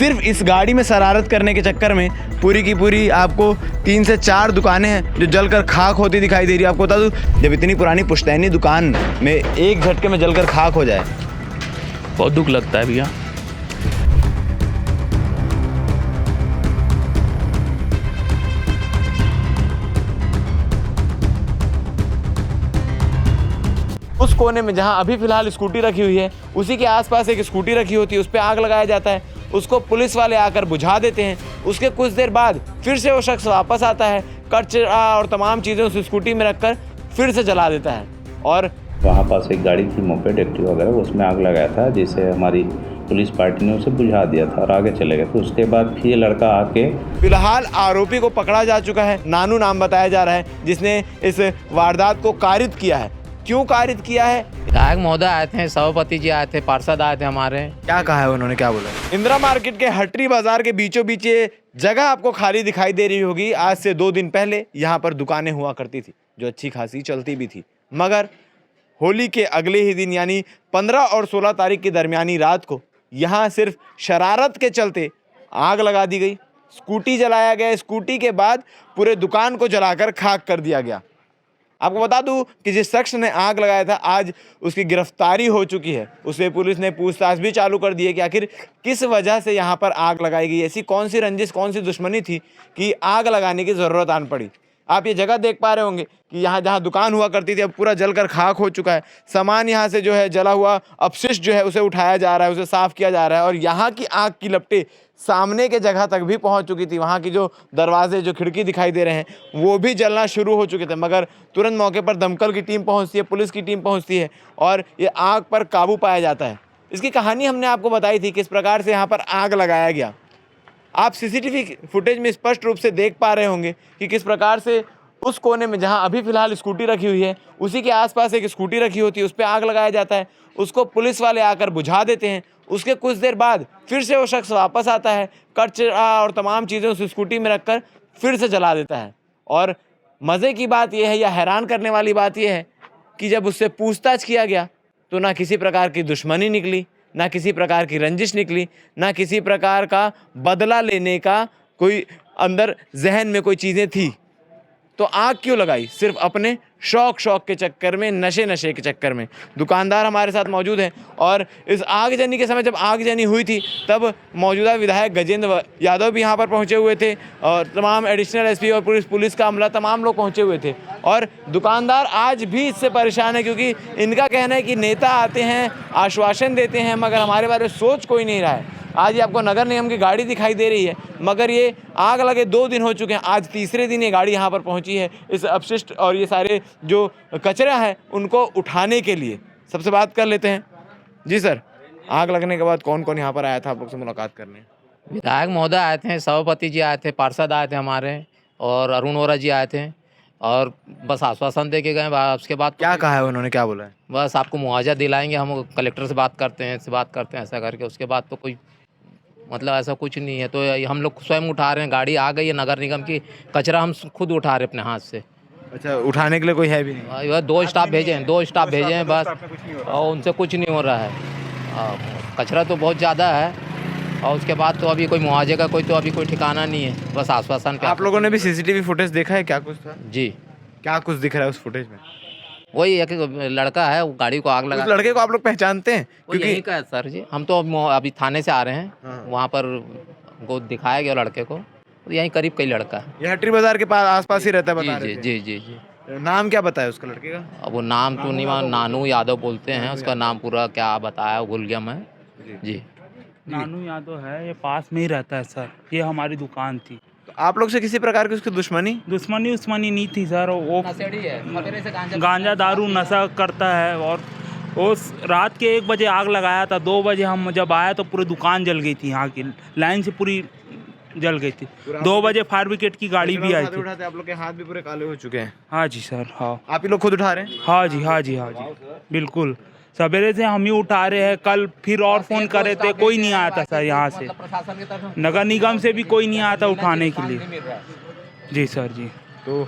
सिर्फ इस गाड़ी में शरारत करने के चक्कर में पूरी की पूरी आपको 3 से 4 दुकानें हैं जो जलकर खाक होती दिखाई दे रही है। आपको बता दूं, जब इतनी पुरानी पुश्तैनी दुकान में एक झटके में जलकर खाक हो जाए, बहुत दुख लगता है भैया। उस कोने में जहां अभी फिलहाल स्कूटी रखी हुई है, उसी के आसपास एक स्कूटी रखी होती है, उस पर आग लगाया जाता है, उसको पुलिस वाले आकर बुझा देते हैं। उसके कुछ देर बाद फिर से वो शख्स वापस आता है, कचरा और तमाम चीज़ें उस स्कूटी में रखकर फिर से जला देता है। और वहाँ पास एक गाड़ी थी, मोपेड एक्टिवा वगैरह, उसमें आग लगाया था, जिसे हमारी पुलिस पार्टी ने उसे बुझा दिया था और आगे चले गए। तो उसके बाद फिर ये लड़का आके, फिलहाल आरोपी को पकड़ा जा चुका है। नानू नाम बताया जा रहा है, जिसने इस वारदात को कारित किया है। क्यों कारित किया है? विधायक महोदय आए थे, सभापति जी आए थे, पार्षद आए थे हमारे। क्या कहा है उन्होंने, क्या बोला? इंदिरा मार्केट के हटरी बाजार के बीचों बीच ये जगह आपको खाली दिखाई दे रही होगी। आज से 2 दिन पहले यहाँ पर दुकानें हुआ करती थी जो अच्छी खासी चलती भी थी, मगर होली के अगले ही दिन यानी 15 और 16 तारीख की दरमियानी रात को यहाँ सिर्फ शरारत के चलते आग लगा दी गई, स्कूटी जलाया गया। स्कूटी के बाद पूरे दुकान को जलाकर खाक कर दिया गया। आपको बता दूं कि जिस शख्स ने आग लगाया था, आज उसकी गिरफ्तारी हो चुकी है। उससे पुलिस ने पूछताछ भी चालू कर दी है कि आखिर किस वजह से यहाँ पर आग लगाई गई, ऐसी कौन सी रंजिश, कौन सी दुश्मनी थी कि आग लगाने की ज़रूरत आन पड़ी। आप ये जगह देख पा रहे होंगे कि यहाँ जहाँ दुकान हुआ करती थी अब पूरा जलकर खाक हो चुका है। सामान यहाँ से जो है जला हुआ अपशिष्ट जो है उसे उठाया जा रहा है, उसे साफ़ किया जा रहा है। और यहाँ की आग की लपटें सामने के जगह तक भी पहुँच चुकी थी। वहाँ की जो दरवाजे, जो खिड़की दिखाई दे रहे हैं, वो भी जलना शुरू हो चुके थे। मगर तुरंत मौके पर दमकल की टीम पहुँचती है, पुलिस की टीम पहुँचती है और ये आग पर काबू पाया जाता है। इसकी कहानी हमने आपको बताई थी, किस प्रकार से यहाँ पर आग लगाया गया। आप सीसीटीवी फुटेज में स्पष्ट रूप से देख पा रहे होंगे कि किस प्रकार से उस कोने में जहां अभी फिलहाल स्कूटी रखी हुई है, उसी के आसपास एक स्कूटी रखी होती है, उस पर आग लगाया जाता है, उसको पुलिस वाले आकर बुझा देते हैं। उसके कुछ देर बाद फिर से वो शख्स वापस आता है, कचरा और तमाम चीज़ें उस स्कूटी में रखकर फिर से जला देता है। और मज़े की बात यह है, या हैरान करने वाली बात यह है कि जब उससे पूछताछ किया गया तो ना किसी प्रकार की दुश्मनी निकली, ना किसी प्रकार की रंजिश निकली, ना किसी प्रकार का बदला लेने का कोई अंदर जहन में कोई चीज़ें थी। तो आग क्यों लगाई? सिर्फ अपने शौक के चक्कर में, नशे के चक्कर में। दुकानदार हमारे साथ मौजूद हैं और इस आगजनी के समय, जब आगजनी हुई थी, तब मौजूदा विधायक गजेंद्र यादव भी यहाँ पर पहुँचे हुए थे और तमाम एडिशनल एसपी और पुलिस का अमला, तमाम लोग पहुँचे हुए थे। और दुकानदार आज भी इससे परेशान है, क्योंकि इनका कहना है कि नेता आते हैं, आश्वासन देते हैं, मगर हमारे बारे में सोच कोई नहीं रहा है। आज ये आपको नगर निगम की गाड़ी दिखाई दे रही है, मगर ये आग लगे 2 दिन हो चुके हैं। आज तीसरे दिन ये गाड़ी यहाँ पर पहुँची है इस अपशिष्ट और ये सारे जो कचरा है उनको उठाने के लिए। सबसे बात कर लेते हैं। जी सर, आग लगने के बाद कौन कौन यहाँ पर आया था आप लोग से मुलाकात करने? विधायक महोदय आए थे, सभापति जी आए थे, पार्षद आए थे हमारे, और अरुण वोरा जी आए थे, और बस आश्वासन दे के गए। उसके बाद क्या कहा है उन्होंने, क्या बोला है? बस आपको मुआवजा दिलाएंगे, हम कलेक्टर से बात करते हैं, इससे बात करते हैं, ऐसा करके। उसके बाद तो कोई मतलब ऐसा कुछ नहीं है। तो हम लोग स्वयं उठा रहे हैं, गाड़ी आ गई है नगर निगम की, कचरा हम खुद उठा रहे हैं अपने हाथ से। अच्छा, उठाने के लिए कोई है भी नहीं? 2 स्टाफ भेजे हैं, 2 स्टाफ भेजे हैं बस, और उनसे कुछ नहीं हो रहा है। कचरा तो बहुत ज़्यादा है, और उसके बाद तो अभी कोई मुआवजे का कोई ठिकाना नहीं है, बस आश्वासन पे। आप लोगों ने भी सीसीटीवी फुटेज देखा है, क्या कुछ था? जी। क्या कुछ दिख रहा है उस फुटेज में? वही एक लड़का है, वो गाड़ी को आग लगा। उस लड़के को आप लोग पहचानते हैं? क्योंकि यही का है सर जी, हम तो अभी थाने से आ रहे हैं। हाँ। वहाँ पर वो दिखाया गया लड़के को, यहीं करीब कई लड़का है। ये हटरी बाजार के पास आसपास ही रहता है, बता जी रहे थे। जी जी जी। नाम क्या बताया उसका लड़के का? अब वो नाम तो नहीं, नानू यादव बोलते हैं, उसका नाम पूरा क्या बताया भूल गया मैं। जी, नानू यादव है, ये पास में ही रहता है सर, ये हमारी दुकान थी। तो आप लोग से किसी प्रकार की उसकी दुश्मनी दुश्मनी नहीं थी सर, वो नशेड़ी है, गांजा दारू नशा करता है। और वो रात के 1 बजे आग लगाया था, 2 बजे हम जब आए तो पूरी दुकान जल गई थी, यहाँ की लाइन से पूरी जल गई थी। 2 बजे फायर ब्रिगेड की गाड़ी भी आई थी। उठाते आप लोग के हाथ भी पूरे काले हो चुके हैं। हाँ जी सर, हाँ। आप ही लोग खुद उठा रहे हैं? हाँ जी, हाँ जी, हाँ जी, बिल्कुल। सवेरे से हम ही उठा रहे हैं, कल फिर और फ़ोन करे थे, कोई नहीं आया था सर यहाँ से, नगर निगम से भी कोई नहीं आया था उठाने के लिए। जी सर जी। तो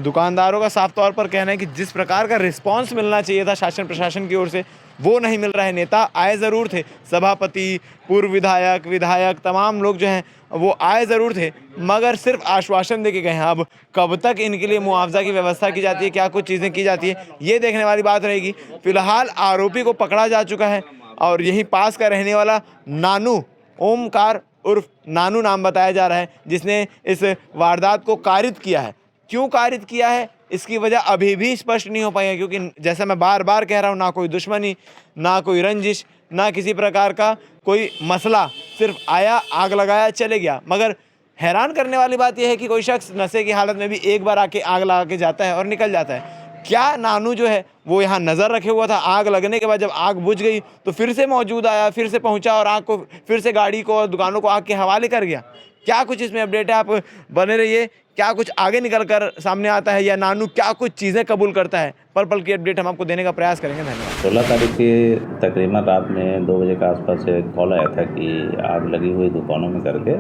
दुकानदारों का साफ तौर पर कहना है कि जिस प्रकार का रिस्पांस मिलना चाहिए था शासन प्रशासन की ओर से, वो नहीं मिल रहा है। नेता आए ज़रूर थे, सभापति, पूर्व विधायक तमाम लोग जो हैं वो आए ज़रूर थे, मगर सिर्फ आश्वासन दे के गए हैं। अब कब तक इनके लिए मुआवजा की व्यवस्था की जाती है, क्या कुछ चीज़ें की जाती है, ये देखने वाली बात रहेगी। फिलहाल आरोपी को पकड़ा जा चुका है और यहीं पास का रहने वाला नानू, ओमकार उर्फ नानू नाम बताया जा रहा है, जिसने इस वारदात को कारित किया है। क्यों कारित किया है इसकी वजह अभी भी स्पष्ट नहीं हो पाई है, क्योंकि जैसा मैं बार बार कह रहा हूँ, ना कोई दुश्मनी, ना कोई रंजिश, ना किसी प्रकार का कोई मसला, सिर्फ आया, आग लगाया, चले गया। मगर हैरान करने वाली बात यह है कि कोई शख्स नशे की हालत में भी एक बार आके आग लगा के जाता है और निकल जाता है। क्या नानू जो है वो यहाँ नज़र रखे हुआ था, आग लगने के बाद जब आग बुझ गई तो फिर से मौजूद आया, फिर से पहुँचा और आग को फिर से गाड़ी को और दुकानों को आग के हवाले कर गया? क्या कुछ इसमें अपडेट है, आप बने रहिए। क्या कुछ आगे निकल कर सामने आता है या नानू क्या कुछ चीज़ें कबूल करता है, पल पल की अपडेट हम आपको देने का प्रयास करेंगे। धन्यवाद। 16 तारीख की तकरीबन रात में 2 बजे के आसपास एक कॉल आया था कि आग लगी हुई दुकानों में करके,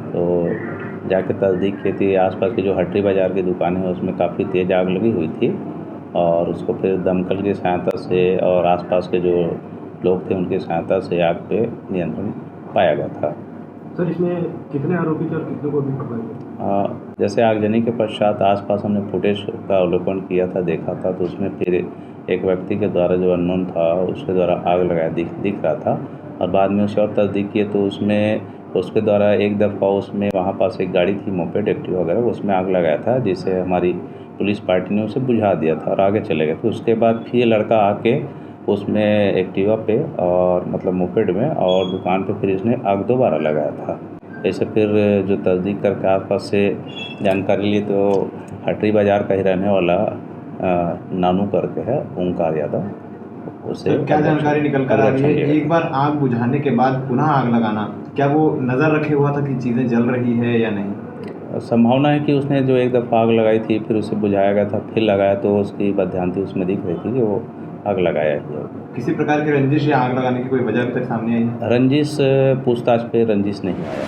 तो जाके तस्दीक की थी। आसपास की जो हटरी बाज़ार की दुकानें हैं उसमें काफ़ी तेज़ आग लगी हुई थी और उसको फिर दमकल की सहायता से और आसपास के जो लोग थे उनकी सहायता से आग पे नियंत्रण पाया गया था। सर, इसमें कितने आरोपी थे और कितने को भी पकड़ा गया? जैसे आगजनी के पश्चात आसपास हमने फुटेज का अवलोकन किया था, देखा था, तो उसमें फिर एक व्यक्ति के द्वारा जो अननोन था उसके द्वारा आग लगाया दिख रहा था और बाद में उसे और तस्दीक किए तो उसके द्वारा एक दफ़ा उसमें वहाँ पास एक गाड़ी थी, मोपेड एक्टिवा वगैरह, उसमें आग लगाया था, जिसे हमारी पुलिस पार्टी ने उसे बुझा दिया था और आगे चले गए। तो उसके बाद फिर ये लड़का आके उसमें एक्टिवा पे और मतलब मोपेड में और दुकान पे फिर इसने आग दोबारा लगाया था। ऐसे फिर जो तस्दीक करके आसपास से जानकारी ली तो हटरी बाज़ार का ही रहने वाला नानू करके है, ओमकार यादव, उसे क्या जानकारी निकल कर आ रही है? एक बार आग बुझाने के बाद पुनः आग लगाना, क्या वो नज़र रखे हुआ था कि चीज़ें जल रही है या नहीं? संभावना है कि उसने जो एक दफ़ा आग लगाई थी फिर उसे बुझाया गया था, फिर लगाया तो उसकी बदध्यांती उसमें दिख रही थी कि वो आग लगाया है। किसी प्रकार की रंजिश या आग लगाने की कोई वजह अभी तक सामने आई है? रंजिश पूछताछ पे रंजिश नहीं आया।